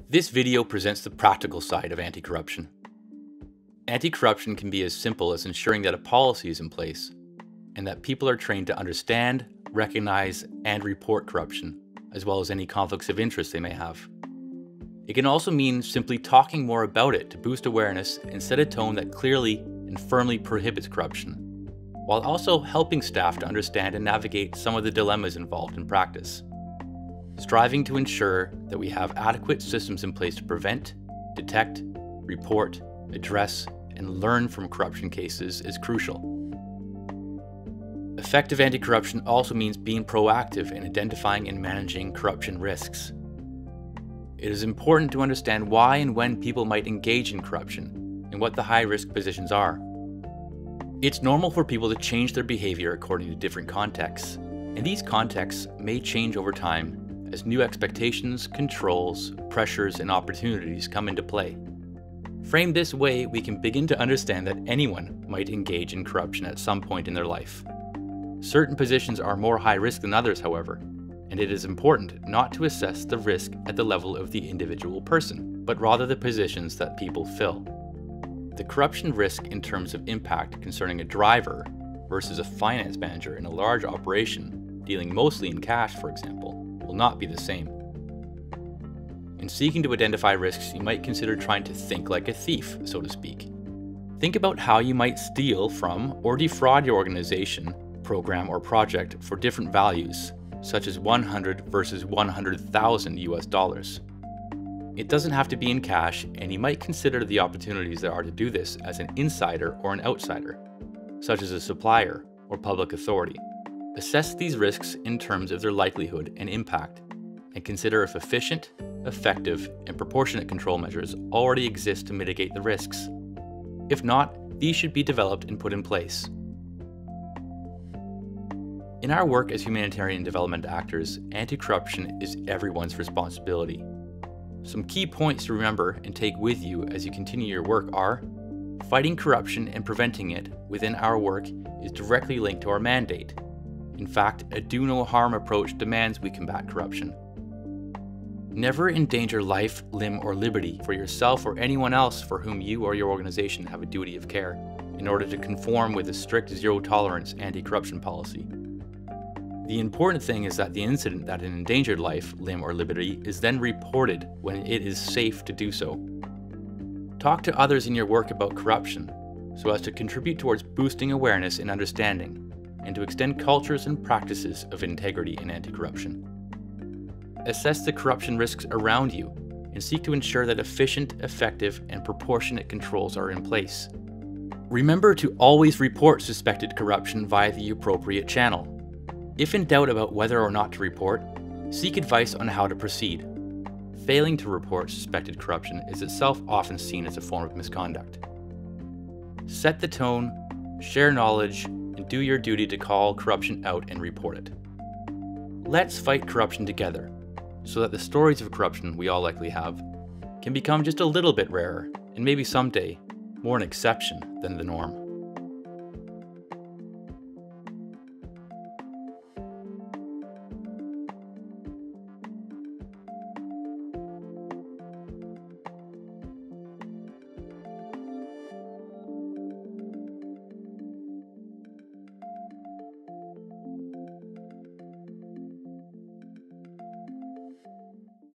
This video presents the practical side of anti-corruption. Anti-corruption can be as simple as ensuring that a policy is in place and that people are trained to understand, recognize, and report corruption, as well as any conflicts of interest they may have. It can also mean simply talking more about it to boost awareness and set a tone that clearly and firmly prohibits corruption, while also helping staff to understand and navigate some of the dilemmas involved in practice. Striving to ensure that we have adequate systems in place to prevent, detect, report, address, and learn from corruption cases is crucial. Effective anti-corruption also means being proactive in identifying and managing corruption risks. It is important to understand why and when people might engage in corruption and what the high-risk positions are. It's normal for people to change their behavior according to different contexts, and these contexts may change over time as new expectations, controls, pressures, and opportunities come into play. Framed this way, we can begin to understand that anyone might engage in corruption at some point in their life. Certain positions are more high risk than others, however, and it is important not to assess the risk at the level of the individual person, but rather the positions that people fill. The corruption risk in terms of impact concerning a driver versus a finance manager in a large operation, dealing mostly in cash, for example, will not be the same. In seeking to identify risks, you might consider trying to think like a thief, so to speak. Think about how you might steal from or defraud your organization, program, or project for different values, such as 100 versus 100,000 US dollars. It doesn't have to be in cash, and you might consider the opportunities there are to do this as an insider or an outsider, such as a supplier or public authority. Assess these risks in terms of their likelihood and impact, and consider if efficient, effective, and proportionate control measures already exist to mitigate the risks. If not, these should be developed and put in place. In our work as humanitarian development actors, anti-corruption is everyone's responsibility. Some key points to remember and take with you as you continue your work are: fighting corruption and preventing it within our work is directly linked to our mandate. In fact, a do-no-harm approach demands we combat corruption. Never endanger life, limb, or liberty for yourself or anyone else for whom you or your organization have a duty of care in order to conform with a strict zero-tolerance anti-corruption policy. The important thing is that the incident that endangered life, limb, or liberty is then reported when it is safe to do so. Talk to others in your work about corruption so as to contribute towards boosting awareness and understanding, and to extend cultures and practices of integrity and anti-corruption. Assess the corruption risks around you and seek to ensure that efficient, effective, and proportionate controls are in place. Remember to always report suspected corruption via the appropriate channel. If in doubt about whether or not to report, seek advice on how to proceed. Failing to report suspected corruption is itself often seen as a form of misconduct. Set the tone, share knowledge, and do your duty to call corruption out and report it. Let's fight corruption together, so that the stories of corruption we all likely have can become just a little bit rarer, and maybe someday more an exception than the norm.